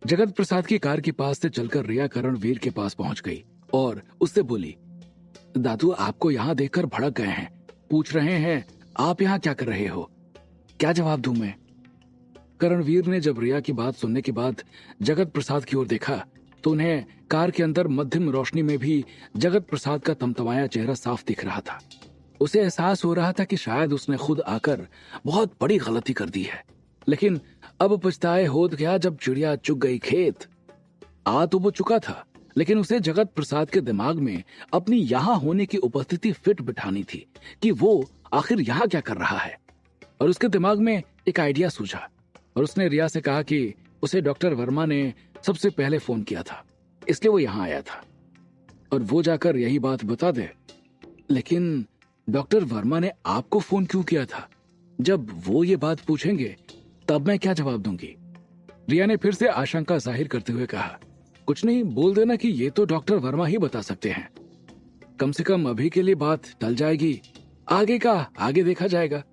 जगत प्रसाद की कार के पास से चलकर रिया करणवीर के पास पहुंच गई और उससे बोली, दादू आपको यहाँ देखकर भड़क गए हैं, पूछ रहे हैं आप यहाँ क्या कर रहे हो, क्या जवाब दूं मैं। करणवीर ने जब रिया की बात सुनने के बाद जगत प्रसाद की ओर देखा तो उन्हें कार के अंदर मध्यम रोशनी में भी जगत प्रसाद का तमतमाया चेहरा साफ दिख रहा था। उसे एहसास हो रहा था कि शायद उसने खुद आकर बहुत बड़ी गलती कर दी है, लेकिन अब पछताए होत गया जब चिड़िया चुग गई खेत। आ तो वो चुका था, लेकिन उसे जगत प्रसाद के दिमाग में अपनी यहाँ होने की उपस्थिति फिट बिठानी थी कि वो आखिर यहाँ क्या कर रहा है। और उसके दिमाग में एक आइडिया सूझा और उसने रिया से कहा कि उसे डॉक्टर वर्मा ने सबसे पहले फोन किया था, इसलिए वो यहाँ आया था और वो जाकर यही बात बता दे। लेकिन डॉक्टर वर्मा ने आपको फोन क्यों किया था? जब वो ये बात पूछेंगे तब मैं क्या जवाब दूंगी? रिया ने फिर से आशंका जाहिर करते हुए कहा, कुछ नहीं, बोल देना कि ये तो डॉक्टर वर्मा ही बता सकते हैं। कम से कम अभी के लिए बात टल जाएगी, आगे का आगे देखा जाएगा।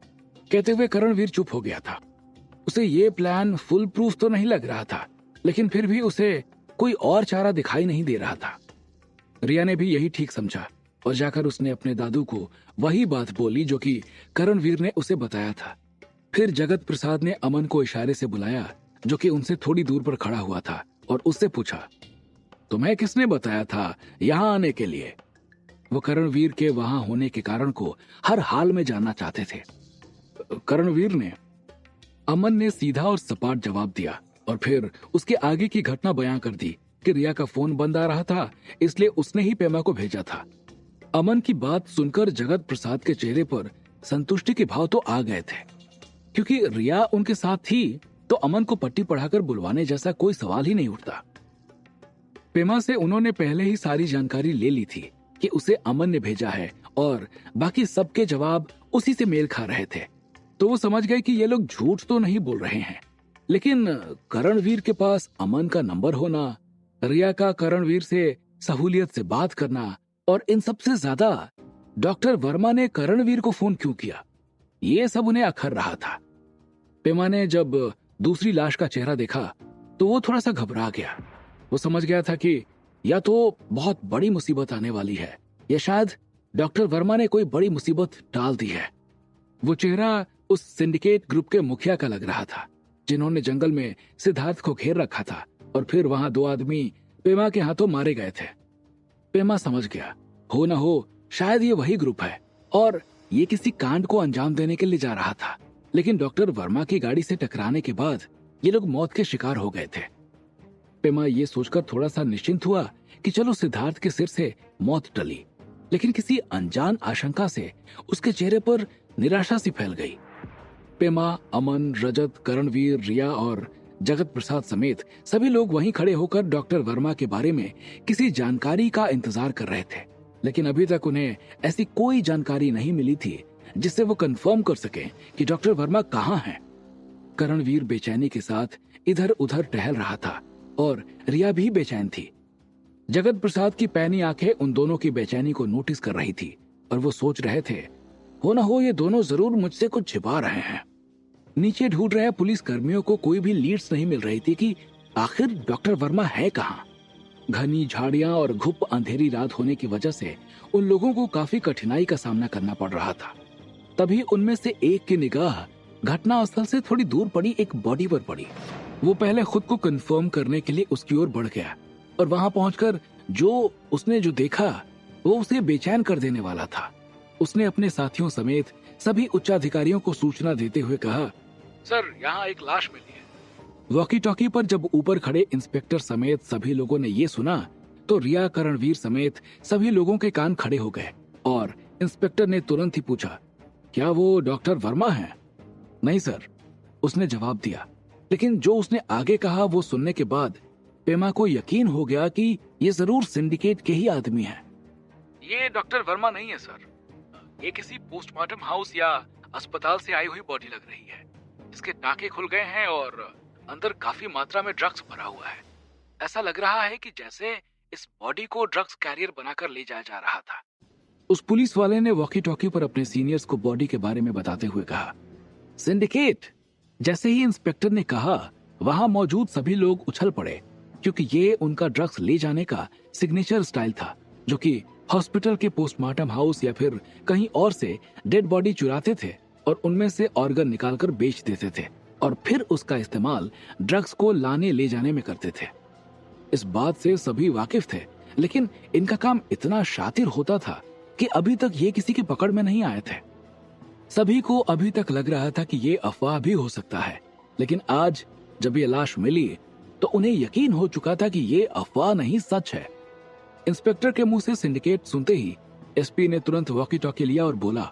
कहते हुए करणवीर चुप हो गया था। उसे ये प्लान फुल प्रूफ तो नहीं लग रहा था, लेकिन फिर भी उसे कोई और चारा दिखाई नहीं दे रहा था। रिया ने भी यही ठीक समझा और जाकर उसने अपने दादू को वही बात बोली जो कि करणवीर ने उसे बताया था। फिर जगत प्रसाद ने अमन को इशारे से बुलाया जो कि उनसे थोड़ी दूर पर खड़ा हुआ था और उससे पूछा, तुम्हें किसने बताया था यहाँ आने के लिए? वो करणवीर के वहां होने के कारण को हर हाल में जानना चाहते थे। करणवीर ने, अमन ने सीधा और सपाट जवाब दिया और फिर उसके आगे की घटना बयां कर दी कि रिया का फोन बंद आ रहा था, इसलिए उसने ही पेमा को भेजा था। अमन की बात सुनकर जगत प्रसाद के चेहरे पर संतुष्टि के भाव तो आ गए थे, क्योंकि रिया उनके साथ थी तो अमन को पट्टी पढ़ाकर बुलवाने जैसा कोई सवाल ही नहीं उठता। पेमा से उन्होंने पहले ही सारी जानकारी ले ली थी कि उसे अमन ने भेजा है और बाकी सबके जवाब उसी से मेल खा रहे थे, तो वो समझ गए कि ये लोग झूठ तो नहीं बोल रहे हैं। लेकिन करणवीर के पास अमन का नंबर होना, रिया का करणवीर से सहूलियत से बात करना और इन सबसे ज्यादा डॉक्टर वर्मा ने करणवीर को फोन क्यों किया, ये सब उन्हें अखर रहा था। पेमा ने जब दूसरी लाश का चेहरा देखा तो वो थोड़ा सा घबरा गया। वो समझ गया था कि या तो बहुत बड़ी मुसीबत आने वाली है या शायद डॉक्टर वर्मा ने कोई बड़ी मुसीबत टाल दी है। वो चेहरा उस सिंडिकेट ग्रुप के मुखिया का लग रहा था जिन्होंने जंगल में सिद्धार्थ को घेर रखा था और फिर वहां 2 आदमी पेमा के हाथों मारे गए थे। पेमा समझ गया, हो ना हो शायद ये वही ग्रुप है और ये किसी कांड को अंजाम देने के लिए जा रहा था, लेकिन डॉक्टर वर्मा की गाड़ी से टकराने के बाद ये लोग मौत के शिकार हो गए थे। पेमा ये सोचकर थोड़ा सा निश्चिंत हुआ कि चलो सिद्धार्थ के सिर से मौत टली, लेकिन किसी अनजान आशंका से उसके चेहरे पर निराशा सी फैल गई। पेमा, अमन, रजत, करणवीर, रिया और जगत प्रसाद समेत सभी लोग वहीं खड़े होकर डॉक्टर वर्मा के बारे में किसी जानकारी का इंतजार कर रहे थे, लेकिन अभी तक उन्हें ऐसी कोई जानकारी नहीं मिली थी जिससे वो कंफर्म कर सके कि डॉक्टर वर्मा कहाँ हैं। करणवीर बेचैनी के साथ इधर उधर टहल रहा था और रिया भी बेचैन थी। जगत प्रसाद की पैनी आंखें उन दोनों की बेचैनी को नोटिस कर रही थी और वो सोच रहे थे, हो ना हो ये दोनों जरूर मुझसे कुछ छिपा रहे हैं। नीचे ढूंढ रहे पुलिस कर्मियों को कोई भी लीड्स नहीं मिल रही थी कि आखिर डॉक्टर वर्मा है कहाँ। घनी झाड़ियां और घुप अंधेरी रात होने की वजह से उन लोगों को काफी कठिनाई का सामना करना पड़ रहा था। तभी उनमें से एक की निगाह घटना स्थल से थोड़ी दूर पड़ी एक बॉडी पर पड़ी। वो पहले खुद को कंफर्म करने के लिए उसकी ओर बढ़ गया और वहां पहुंचकर उसने जो देखा वो उसे बेचैन कर देने वाला था। उसने अपने साथियों समेत सभी उच्चाधिकारियों को सूचना देते हुए कहा, सर यहाँ एक लाश मिली है। वॉकी टॉकी पर जब ऊपर खड़े इंस्पेक्टर समेत सभी लोगों ने ये सुना तो रिया, करणवीर समेत सभी लोगों के कान खड़े हो गए और इंस्पेक्टर ने तुरंत ही पूछा, क्या वो डॉक्टर वर्मा है? नहीं सर, उसने जवाब दिया। लेकिन जो उसने आगे कहा वो सुनने के बाद पेमा को यकीन हो गया कि ये जरूर सिंडिकेट के ही आदमी हैं। ये डॉक्टर वर्मा नहीं है सर, ये किसी पोस्टमार्टम हाउस या अस्पताल से आई हुई बॉडी लग रही है। इसके टाके खुल गए हैं और अंदर काफी मात्रा में ड्रग्स भरा हुआ है। ऐसा लग रहा है कि जैसे इस बॉडी को ड्रग्स कैरियर बनाकर ले जाया जा रहा था। उस पुलिस वाले ने वॉकी टॉकी पर अपने सीनियर्स को बॉडी के बारे में बताते हुए कहा, सिंडिकेट। जैसे ही इंस्पेक्टर ने कहा वहां मौजूद सभी लोग उछल पड़े, क्योंकि ये उनका ड्रग्स ले जाने का सिग्नेचर स्टाइल था, जो कि हॉस्पिटल के पोस्टमार्टम हाउस या फिर कहीं और से डेड बॉडी चुराते थे और उनमें से ऑर्गन निकालकर बेच देते थे और फिर उसका इस्तेमाल ड्रग्स को लाने ले जाने में करते थे। इस बात से सभी वाकिफ थे, लेकिन इनका काम इतना शातिर होता था कि अभी तक ये किसी की पकड़ में नहीं आए थे। सभी को अभी तक लग रहा था कि ये अफवाह भी हो सकता है, लेकिन आज जब ये लाश मिली तो उन्हें यकीन हो चुका था कि ये अफवाह नहीं, सच है। इंस्पेक्टर के मुंह से सिंडिकेट सुनते ही एसपी ने तुरंत वॉकी टॉकी लिया और बोला,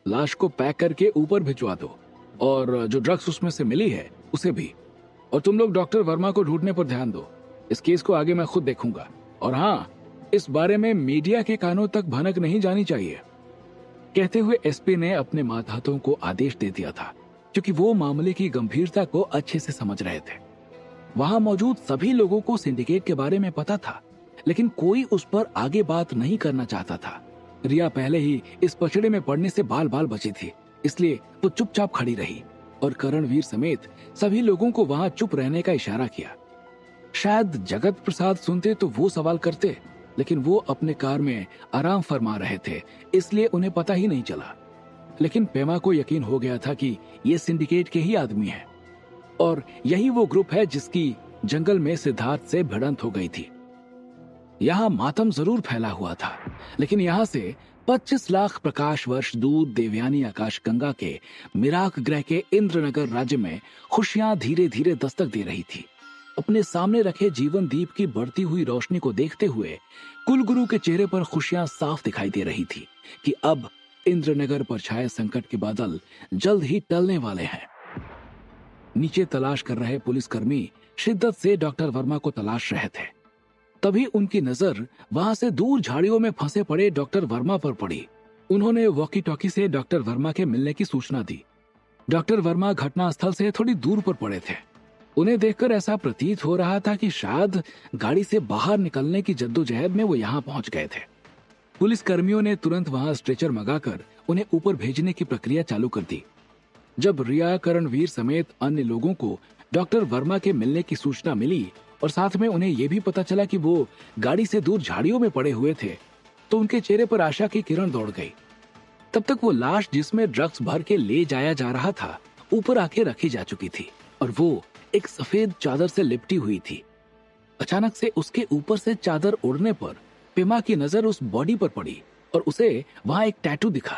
लाश को पैक करके ऊपर भिजवा दो और जो ड्रग्स उसमें से मिली है उसे भी, और तुम लोग डॉक्टर वर्मा को ढूंढने पर ध्यान दो। इस केस को आगे मैं खुद देखूंगा, और हाँ, इस बारे में मीडिया के कानों तक भनक नहीं जानी चाहिए। कहते हुए एसपी ने अपने मातहतों को आदेश दे दिया था, क्योंकि वो मामले की गंभीरता को अच्छे से समझ रहे थे। वहां मौजूद सभी लोगों को सिंडिकेट के बारे में पता था, लेकिन कोई उस पर आगे बात नहीं करना चाहता था। रिया पहले ही इस पचड़े में पड़ने से बाल बाल बची थी, इसलिए वो चुपचाप खड़ी रही और करणवीर समेत सभी लोगों को वहां चुप रहने का इशारा किया। शायद जगत प्रसाद सुनते तो वो सवाल करते, लेकिन वो अपने कार में आराम फरमा रहे थे, इसलिए उन्हें पता ही नहीं चला। लेकिन पेमा को यकीन हो गया था कि ये सिंडिकेट के ही आदमी हैं और यही वो ग्रुप है जिसकी जंगल में सिद्धार्थ से भिड़ंत हो गई थी। यहाँ मातम जरूर फैला हुआ था, लेकिन यहाँ से 25 लाख प्रकाश वर्ष दूर देवयानी आकाशगंगा के मिराक ग्रह के इंद्रनगर राज्य में खुशियां धीरे धीरे दस्तक दे रही थी। अपने सामने रखे जीवन दीप की बढ़ती हुई रोशनी को देखते हुए कुलगुरु के चेहरे पर खुशियां साफ दिखाई दे रही थी कि अब इंद्रनगर पर छाए संकट के बादल जल्द ही टलने वाले हैं। नीचे तलाश कर रहे पुलिसकर्मी शिद्दत से डॉक्टर वर्मा को तलाश रहे थे। तभी उनकी नजर वहां से दूर झाड़ियों में फंसे पड़े डॉक्टर वर्मा पर पड़ी। उन्होंने वॉकी टॉकी से डॉक्टर वर्मा के मिलने की सूचना दी। डॉक्टर वर्मा घटनास्थल से थोड़ी दूर पर पड़े थे। उन्हें देखकर ऐसा प्रतीत हो रहा था कि शायद गाड़ी से बाहर निकलने की जद्दोजहद में वो यहाँ पहुंच गए थे। पुलिस कर्मियों ने तुरंत वहां स्ट्रेचर मंगाकर उन्हें ऊपर भेजने की प्रक्रिया चालू कर दी। जब रिया, करणवीर समेत अन्य लोगों को डॉक्टर वर्मा के मिलने की सूचना मिली और साथ में उन्हें यह भी पता चला कि वो गाड़ी से दूर झाड़ियों में पड़े हुए थे, तो उनके चेहरे पर आशा की किरण दौड़ गई। तब तक वो लाश जिसमें ड्रग्स भर के ले जाया जा रहा था ऊपर आके रखी जा चुकी थी और वो एक सफेद चादर से लिपटी हुई थी। अचानक से उसके ऊपर से चादर उड़ने पर पेमा की नजर उस बॉडी पर पड़ी और उसे वहां एक टैटू दिखा,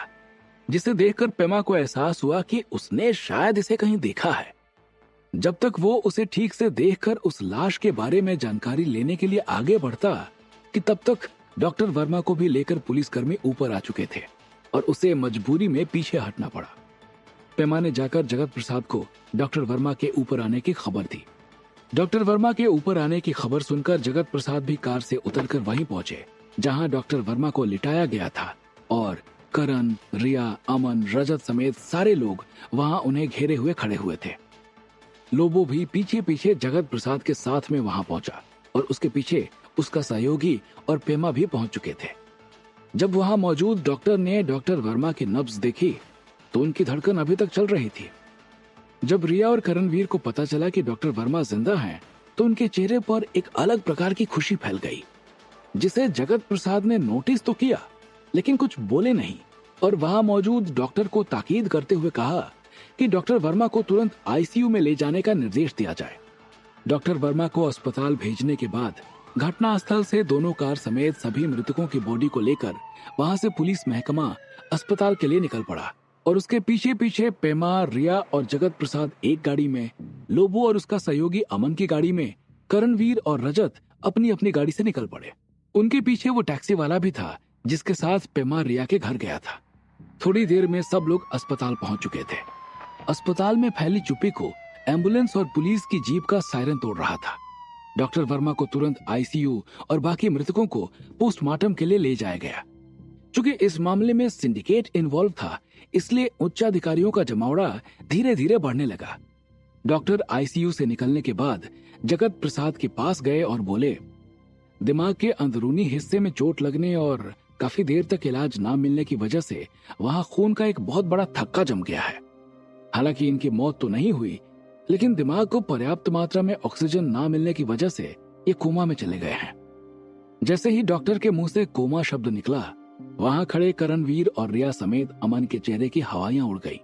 जिसे देखकर पेमा को एहसास हुआ कि उसने शायद इसे कहीं देखा है। जब तक वो उसे ठीक से देखकर उस लाश के बारे में जानकारी लेने के लिए आगे बढ़ता कि तब तक डॉक्टर वर्मा को भी लेकर पुलिसकर्मी ऊपर आ चुके थे और उसे मजबूरी में पीछे हटना पड़ा। पेमा ने जाकर जगत प्रसाद को डॉक्टर वर्मा के ऊपर आने की खबर दी। डॉक्टर वर्मा के ऊपर आने की खबर सुनकर जगत प्रसाद भी कार से उतरकर वहीं पहुंचे जहां डॉक्टर वर्मा को लिटाया गया था और करण, रिया, अमन, रजत समेत सारे लोग वहां उन्हें घेरे हुए खड़े हुए थे। लोबो भी पीछे पीछे जगत प्रसाद के साथ में वहां पहुंचा और उसके पीछे उसका सहयोगी और पेमा भी पहुंच चुके थे। जब वहां मौजूद डॉक्टर ने डॉक्टर वर्मा की नब्ज देखी तो उनकी धड़कन अभी तक चल रही थी। जब रिया और करणवीर को पता चला कि डॉक्टर वर्मा जिंदा हैं, तो उनके चेहरे पर एक अलग प्रकार की खुशी फैल गई, जिसे जगत प्रसाद ने नोटिस तो किया लेकिन कुछ बोले नहीं और वहां मौजूद डॉक्टर को ताकीद करते हुए कहा कि डॉक्टर वर्मा को तुरंत आईसीयू में ले जाने का निर्देश दिया जाए। डॉक्टर वर्मा को अस्पताल भेजने के बाद घटनास्थल से दोनों कार समेत सभी मृतकों की बॉडी को लेकर वहां से पुलिस महकमा अस्पताल के लिए निकल पड़ा और उसके पीछे पीछे पेमा, रिया और जगत प्रसाद एक गाड़ी में, लोबो और उसका सहयोगी अमन की गाड़ी में, करणवीर और रजत अपनी अपनी गाड़ी से निकल पड़े। उनके पीछे वो टैक्सी वाला भी था जिसके साथ पेमा रिया के घर गया था। थोड़ी देर में सब लोग अस्पताल पहुंच चुके थे। अस्पताल में फैली चुप्पी को एम्बुलेंस और पुलिस की जीप का सायरन तोड़ रहा था। डॉक्टर वर्मा को तुरंत आईसीयू और बाकी मृतकों को पोस्टमार्टम के लिए ले जाया गया। चूंकि इस मामले में सिंडिकेट इन्वॉल्व था, इसलिए उच्चाधिकारियों का जमावड़ा धीरे धीरे बढ़ने लगा। डॉक्टर आईसीयू से निकलने के बाद जगत प्रसाद के पास गए और बोले, दिमाग के अंदरूनी हिस्से में चोट लगने और काफी देर तक इलाज ना मिलने की वजह से वहां खून का एक बहुत बड़ा थक्का जम गया है। हालांकि इनकी मौत तो नहीं हुई, लेकिन दिमाग को पर्याप्त मात्रा में ऑक्सीजन ना मिलने की वजह से ये कोमा में चले गए हैं। जैसे ही डॉक्टर के मुंह से कोमा शब्द निकला, वहां खड़े करणवीर और रिया समेत अमन के चेहरे की हवाइयां उड़ गई।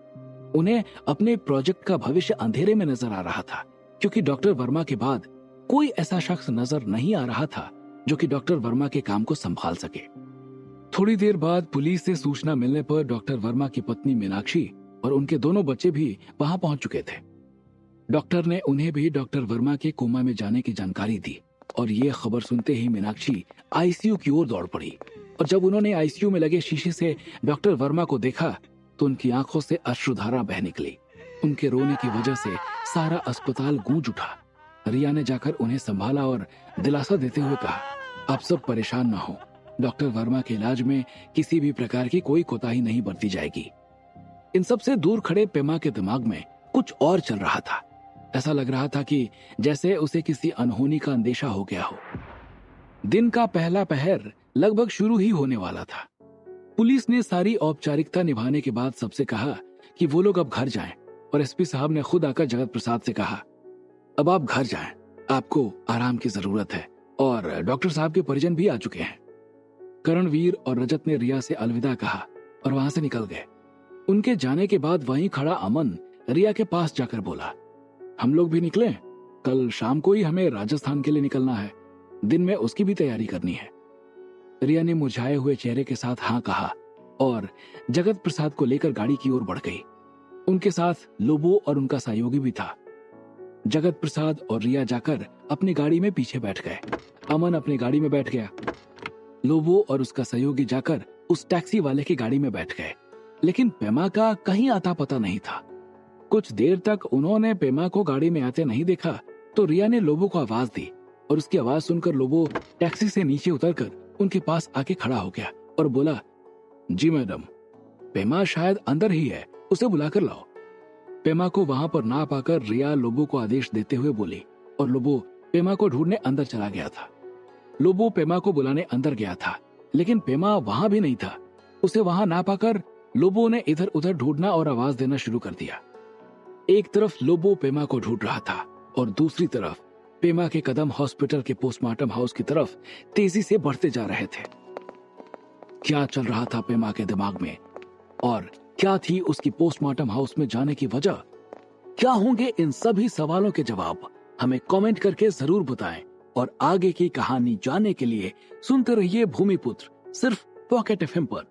उन्हें अपने प्रोजेक्ट का भविष्य अंधेरे में नजर आ रहा था, क्योंकि डॉक्टर वर्मा के बाद कोई ऐसा शख्स नजर नहीं आ रहा था जो कि डॉक्टर वर्मा के काम को संभाल सके। थोड़ी देर बाद पुलिस से सूचना मिलने पर डॉक्टर वर्मा की पत्नी मीनाक्षी और उनके दोनों बच्चे भी वहां पहुंच चुके थे। डॉक्टर ने उन्हें भी डॉक्टर वर्मा के कोमा में जाने की जानकारी दी और ये खबर सुनते ही मीनाक्षी आईसीयू की ओर दौड़ पड़ी। और जब उन्होंने आईसीयू में लगे शीशे से डॉक्टर वर्मा को देखा तो उनकी आंखों से अश्रुधारा बह निकली। उनके रोने की वजह से सारा अस्पताल गूंज उठा। रिया ने जाकर उन्हें संभाला और दिलासा देते हुए कहा, आप सब परेशान ना हो, डॉक्टर वर्मा के इलाज में किसी भी प्रकार की कोई कोताही नहीं बरती जाएगी। इन सब से दूर खड़े पेमा के दिमाग में कुछ और चल रहा था। ऐसा लग रहा था कि जैसे उसे किसी अनहोनी का अंदेशा हो गया हो। दिन का पहला पहर लगभग शुरू ही होने वाला था। पुलिस ने सारी औपचारिकता निभाने के बाद सबसे कहा कि वो लोग अब घर जाएं और एसपी साहब ने खुद आकर जगत प्रसाद से कहा, अब आप घर जाएं, आपको आराम की जरूरत है। और डॉक्टर साहब के परिजन भी आ चुके हैं। करणवीर और रजत ने रिया से अलविदा कहा और वहां से निकल गए। उनके जाने के बाद वहीं खड़ा अमन रिया के पास जाकर बोला, हम लोग भी निकलें? कल शाम को ही हमें राजस्थान के लिए निकलना है, दिन में उसकी भी तैयारी करनी है। रिया ने मुरझाए हुए चेहरे के साथ हाँ कहा और जगत प्रसाद को लेकर गाड़ी की ओर बढ़ गई। उनके साथ लोबो और उनका सहयोगी भी था। जगत प्रसाद और रिया जाकर अपनी गाड़ी में पीछे बैठ गए। अमन अपनी गाड़ी में बैठ गया। लोबो और उसका सहयोगी जाकर उस टैक्सी वाले की गाड़ी में बैठ गए, लेकिन पेमा का कहीं आता पता नहीं था। कुछ देर तक उन्होंने पेमा को गाड़ी में आते नहीं देखा तो रिया ने लोबो को आवाज दी और उसकी आवाज सुनकर लोबो टैक्सी से नीचे उतरकर उनके पास आके खड़ा हो गया और बोला, जी मैडम, पेमा शायद अंदर ही है, उसे बुलाकर लाओ। पेमा को वहां पर ना पाकर रिया लोबो को आदेश देते हुए बोली और लोबो पेमा को ढूंढने अंदर चला गया था। लोबो पेमा को बुलाने अंदर गया था, लेकिन पेमा वहां भी नहीं था। उसे वहां ना पाकर लोबो ने इधर उधर ढूंढना और आवाज देना शुरू कर दिया। एक तरफ लोबो पेमा को ढूंढ रहा था और दूसरी तरफ पेमा के कदम हॉस्पिटल के पोस्टमार्टम हाउस की तरफ तेजी से बढ़ते जा रहे थे। क्या चल रहा था पेमा के दिमाग में और क्या थी उसकी पोस्टमार्टम हाउस में जाने की वजह? क्या होंगे इन सभी सवालों के जवाब? हमें कमेंट करके जरूर बताएं और आगे की कहानी जानने के लिए सुनते रहिए भूमिपुत्र, सिर्फ पॉकेट एफएम पर।